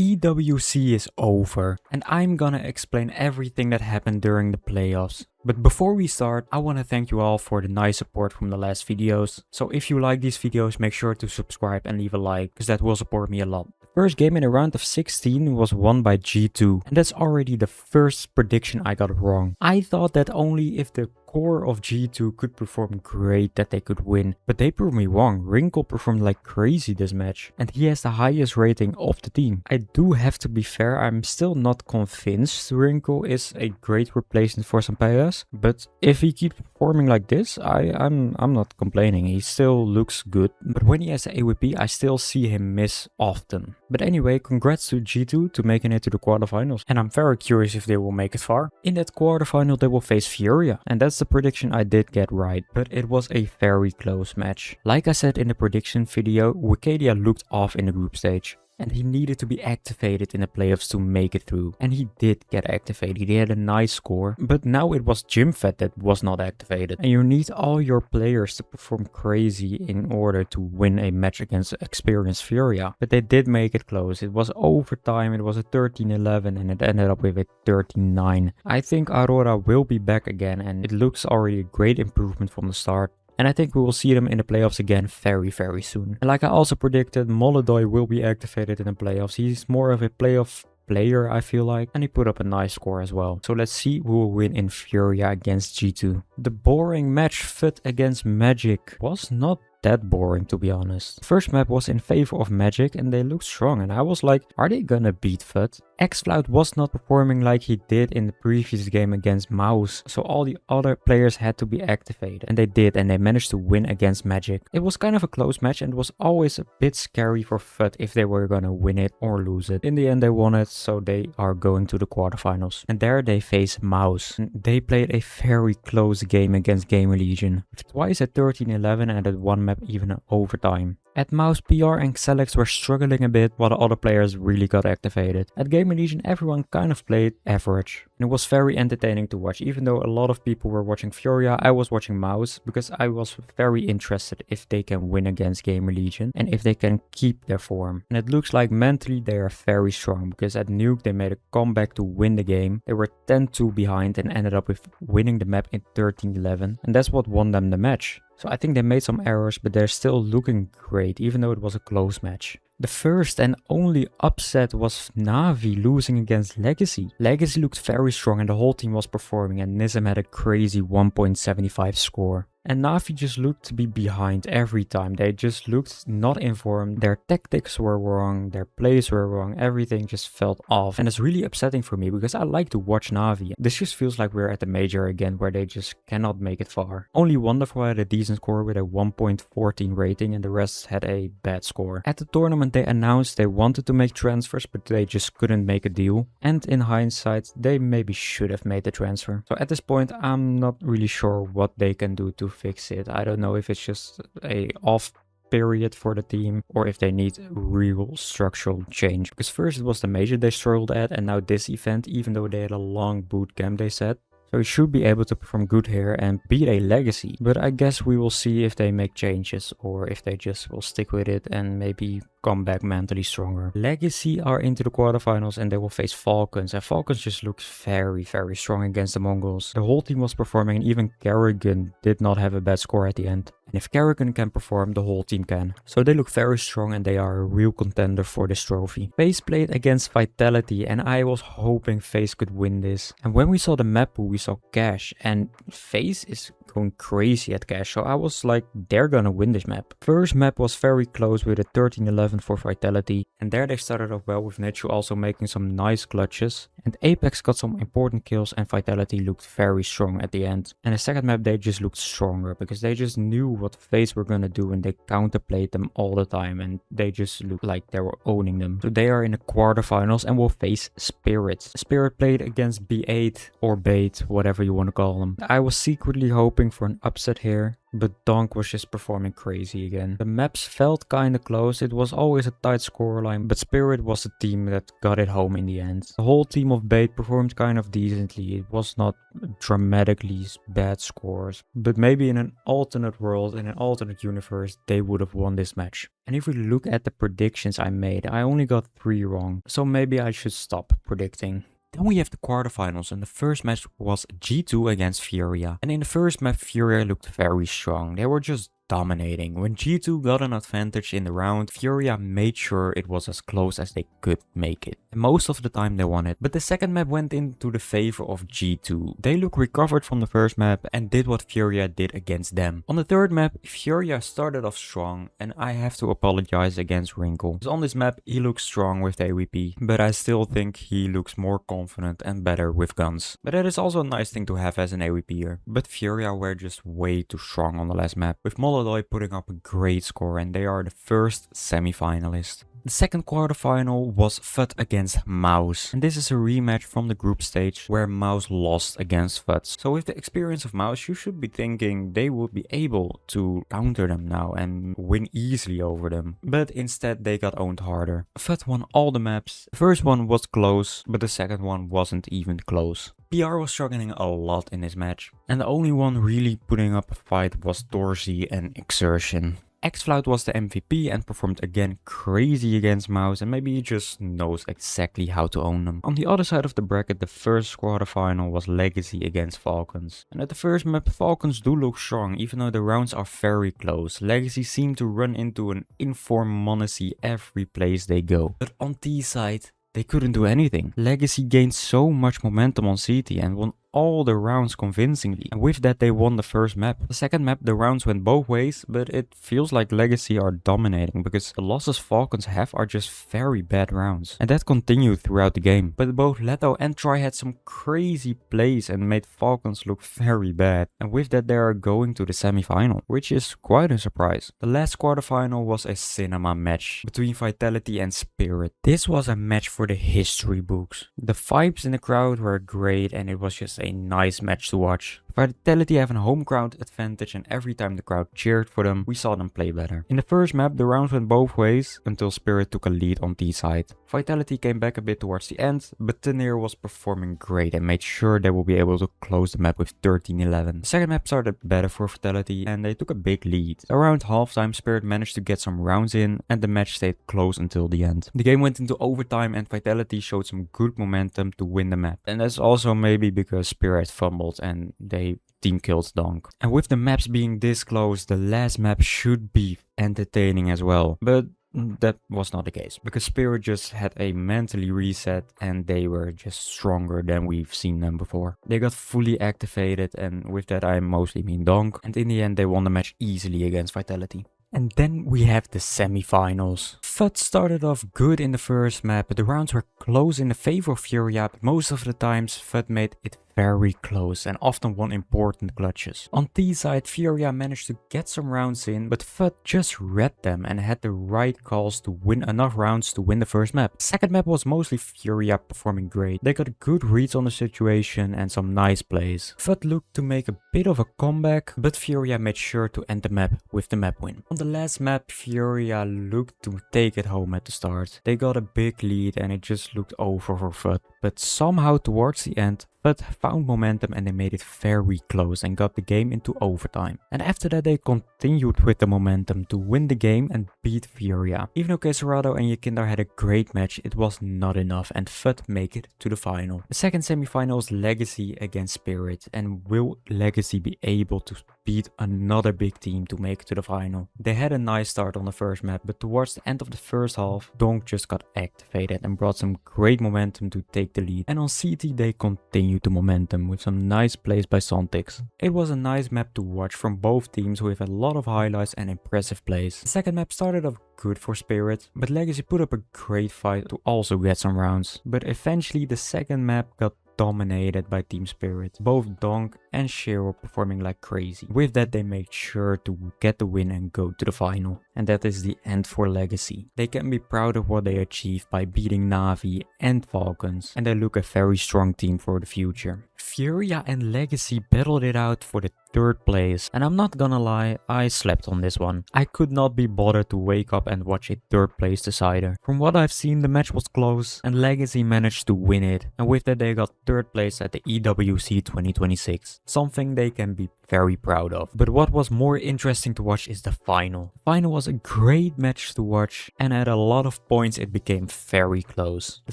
EWC is over, and I'm gonna explain everything that happened during the playoffs. But before we start, I want to thank you all for the nice support from the last videos. So if you like these videos, make sure to subscribe and leave a like, because that will support me a lot. The first game in a round of 16 was won by G2, and that's already the first prediction I got wrong. I thought that only if the core of G2 could perform great that they could win, but they proved me wrong. Wrinkle performed like crazy this match, and he has the highest rating of the team. I do have to be fair, I'm still not convinced Wrinkle is a great replacement for Sampeas, but if he keeps performing like this, I'm not complaining. He still looks good, but when he has the AWP, I still see him miss often. But anyway, congrats to G2 to making it to the quarterfinals, and I'm very curious if they will make it far. In that quarterfinal they will face Furia, and that's the prediction I did get right, but it was a very close match. Like I said in the prediction video, Wikidia looked off in the group stage, and he needed to be activated in the playoffs to make it through. And he did get activated, he had a nice score, but now it was GymFed that was not activated. And you need all your players to perform crazy in order to win a match against experienced Furia. But they did make it close, it was overtime, it was a 13-11 and it ended up with a 13-9. I think Aurora will be back again, and it looks already a great improvement from the start. And I think we will see them in the playoffs again very soon. And like I also predicted, Molodoy will be activated in the playoffs. He's more of a playoff player, I feel like, and he put up a nice score as well. So let's see who will win in Furia against G2. The boring match FUT against Magic was not that boring, to be honest. First map was in favor of Magic and they looked strong, and I was like, are they gonna beat FUT? xCloud was not performing like he did in the previous game against Mouse, so all the other players had to be activated, and they did, and they managed to win against Magic. It was kind of a close match and it was always a bit scary for FUT if they were gonna win it or lose it. In the end they won it, so they are going to the quarterfinals, and there they face Mouse. They played a very close game against Gamer Legion, twice at 13-11 and at one map even in overtime. At Mouse, PR and Xelex were struggling a bit while the other players really got activated. At Gamer Legion everyone kind of played average. And it was very entertaining to watch. Even though a lot of people were watching Furia, I was watching Mouse because I was very interested if they can win against Gamer Legion and if they can keep their form. And it looks like mentally they are very strong, because at Nuke they made a comeback to win the game. They were 10-2 behind and ended up with winning the map in 13-11, and that's what won them the match. So I think they made some errors, but they're still looking great, even though it was a close match. The first and only upset was Na'Vi losing against Legacy. Legacy looked very strong and the whole team was performing, and Nizam had a crazy 1.75 score. And Na'Vi just looked to be behind every time. They just looked not informed. Their tactics were wrong, their plays were wrong, everything just felt off. And it's really upsetting for me because I like to watch Na'Vi. This just feels like we're at the major again where they just cannot make it far. Only Wonderful had a decent score with a 1.14 rating and the rest had a bad score. At the tournament they announced they wanted to make transfers, but they just couldn't make a deal. And in hindsight they maybe should have made the transfer. So at this point I'm not really sure what they can do to fix it. I don't know if it's just a off period for the team or if they need real structural change. Because first it was the major they struggled at, and now this event, even though they had a long boot camp they said. So he should be able to perform good here and beat a Legacy. But I guess we will see if they make changes or if they just will stick with it and maybe come back mentally stronger. Legacy are into the quarterfinals and they will face Falcons, and Falcons just looked very strong against the Mongols. The whole team was performing and even Kerrigan did not have a bad score at the end. And if Kerrigan can perform, the whole team can. So they look very strong and they are a real contender for this trophy. FaZe played against Vitality and I was hoping FaZe could win this. And when we saw the map pool, we saw Cash, and FaZe is going crazy at Cash, so I was like, they're gonna win this map. First map was very close with a 13-11 for Vitality, and there they started off well with Nacho also making some nice clutches, and Apex got some important kills and Vitality looked very strong at the end. And the second map they just looked stronger because they just knew what FaZe were gonna do and they counterplayed them all the time, and they just looked like they were owning them. So they are in the quarterfinals and will face Spirit. Spirit played against B8 or Bait, whatever you want to call them. I was secretly hoping hoping for an upset here, but Donk was just performing crazy again. The maps felt kinda close, it was always a tight scoreline, but Spirit was the team that got it home in the end. The whole team of Bait performed kind of decently, it was not dramatically bad scores, but maybe in an alternate world, in an alternate universe, they would have won this match. And if we look at the predictions I made, I only got 3 wrong, so maybe I should stop predicting. Then we have the quarterfinals, and the first match was G2 against Furia. And in the first map, Furia looked very strong. They were just dominating. When G2 got an advantage in the round, Furia made sure it was as close as they could make it. And most of the time they won it. But the second map went into the favor of G2. They looked recovered from the first map and did what Furia did against them. On the third map, Furia started off strong, and I have to apologize against Wrinkle. Because on this map he looks strong with the AWP, but I still think he looks more confident and better with guns. But that is also a nice thing to have as an AWPer. But Furia were just way too strong on the last map, with Molotov putting up a great score, and they are the first semi-finalist. The second quarterfinal was FUT against Mouse, and this is a rematch from the group stage where Mouse lost against FUT. So with the experience of Mouse, you should be thinking they would be able to counter them now and win easily over them. But instead they got owned harder. FUT won all the maps. The first one was close, but the second one wasn't even close. PR was struggling a lot in this match, and the only one really putting up a fight was Dorsey and Exertion. Xflout was the MVP and performed again crazy against Mouse, and maybe he just knows exactly how to own them. On the other side of the bracket, the first quarterfinal was Legacy against Falcons. And at the first map, Falcons do look strong, even though the rounds are very close. Legacy seem to run into an informed Monacy every place they go. But on T side, they couldn't do anything. Legacy gained so much momentum on CT and won all the rounds convincingly, and with that they won the first map. The second map the rounds went both ways, but it feels like Legacy are dominating because the losses Falcons have are just very bad rounds, and that continued throughout the game. But both Leto and Troy had some crazy plays and made Falcons look very bad, and with that they are going to the semi-final, which is quite a surprise. The last quarterfinal was a cinema match between Vitality and Spirit. This was a match for the history books. The vibes in the crowd were great, and it was just a nice match to watch. Vitality have a home crowd advantage, and every time the crowd cheered for them, we saw them play better. In the first map, the rounds went both ways until Spirit took a lead on T side. Vitality came back a bit towards the end, but Tenier was performing great and made sure they will be able to close the map with 13-11. The second map started better for Vitality and they took a big lead. Around halftime, Spirit managed to get some rounds in and the match stayed close until the end. The game went into overtime and Vitality showed some good momentum to win the map. And that's also maybe because Spirit fumbled and they team killed Donk. And with the maps being this close, the last map should be entertaining as well. But that was not the case, because Spirit just had a mentally reset and they were just stronger than we've seen them before. They got fully activated, and with that I mostly mean Donk, and in the end they won the match easily against Vitality. And then we have the semi-finals. FUT started off good in the first map, but the rounds were close in the favor of Furia, but most of the times FUT made it very close and often won important clutches. On T side, Furia managed to get some rounds in, but FUT just read them and had the right calls to win enough rounds to win the first map. The second map was mostly Furia performing great. They got good reads on the situation and some nice plays. FUT looked to make a bit of a comeback, but Furia made sure to end the map with the map win. On the last map, Furia looked to take it home at the start. They got a big lead and it just looked over for FUT, but somehow towards the end, FUT found momentum and they made it very close and got the game into overtime. And after that they continued with the momentum to win the game and beat Furia. Even though Queserado and Yakinder had a great match, it was not enough and FUT make it to the final. The second semi-final is Legacy against Spirit, and will Legacy be able to beat another big team to make it to the final? They had a nice start on the first map, but towards the end of the first half, Donk just got activated and brought some great momentum to take the lead. And on CT they continued the momentum with some nice plays by Sontix. It was a nice map to watch from both teams with a lot of highlights and impressive plays. The second map started off good for Spirit, but Legacy put up a great fight to also get some rounds. But eventually the second map got dominated by Team Spirit. Both Donk and Cher were performing like crazy. With that, they made sure to get the win and go to the final. And that is the end for Legacy. They can be proud of what they achieved by beating Na'Vi and Falcons, and they look a very strong team for the future. Furia and Legacy battled it out for the third place, and I'm not gonna lie, I slept on this one. I could not be bothered to wake up and watch a third place decider. From what I've seen, the match was close and Legacy managed to win it, and with that they got third place at the EWC 2026, something they can be very proud of. But what was more interesting to watch is the final. The final was a great match to watch, and at a lot of points it became very close. The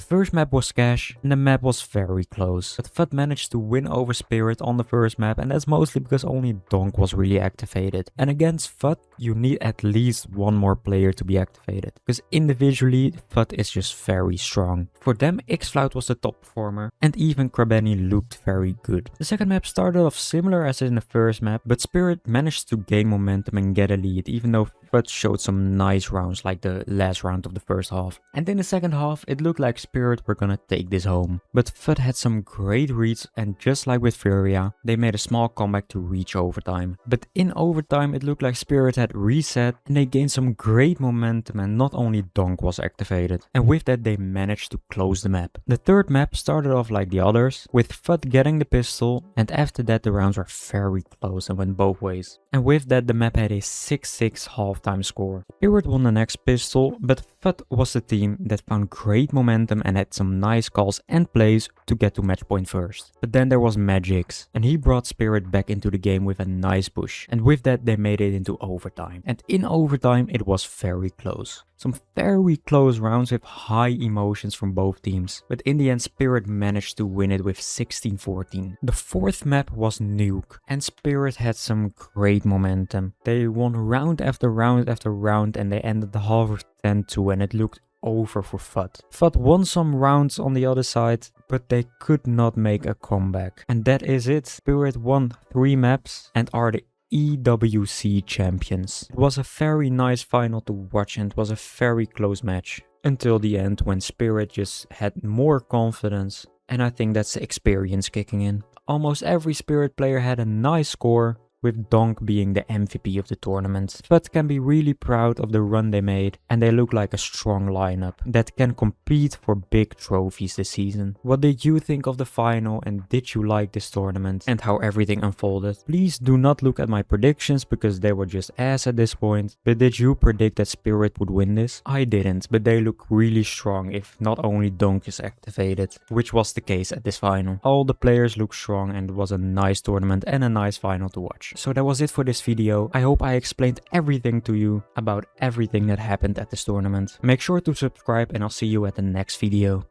first map was Cash and the map was very close, but FUT managed to win over Spirit on the first map, and that's mostly because only Donk was really activated. And against FUT you need at least one more player to be activated, because individually FUT is just very strong. For them, Xcloud was the top performer and even Krabeni looked very good. The second map started off similar as in the first map, but Spirit managed to gain momentum and get a lead, even though FUT showed some nice rounds like the last round of the first half. And in the second half it looked like Spirit were gonna take this home. But FUT had some great reads, and just like with Furia, they made a small comeback to reach overtime. But in overtime it looked like Spirit had reset and they gained some great momentum, and not only Donk was activated. And with that they managed to close the map. The third map started off like the others, with FUT getting the pistol, and after that the rounds were very close and went both ways. And with that the map had a 6-6 halftime score. Spirit won the next pistol, but FUT was the team that found great momentum and had some nice calls and plays to get to match point first. But then there was Magix, and he brought Spirit back into the game with a nice push, and with that they made it into overtime. And in overtime it was very close. Some very close rounds with high emotions from both teams, but in the end Spirit managed to win it with 16-14. The fourth map was Nuke, and Spirit had some great momentum. They won round after round after round, and they ended the half with 10-2, and it looked over for FUT. FUT won some rounds on the other side, but they could not make a comeback. And that is it. Spirit won 3 maps and are the EWC champions. It was a very nice final to watch and it was a very close match. Until the end, when Spirit just had more confidence, and I think that's the experience kicking in. Almost every Spirit player had a nice score, with Donk being the MVP of the tournament. FUT can be really proud of the run they made, and they look like a strong lineup that can compete for big trophies this season. What did you think of the final, and did you like this tournament and how everything unfolded? Please do not look at my predictions because they were just ass at this point, but did you predict that Spirit would win this? I didn't, but they look really strong if not only Donk is activated, which was the case at this final. All the players look strong and it was a nice tournament and a nice final to watch. So that was it for this video. I hope I explained everything to you about everything that happened at this tournament. Make sure to subscribe and I'll see you at the next video.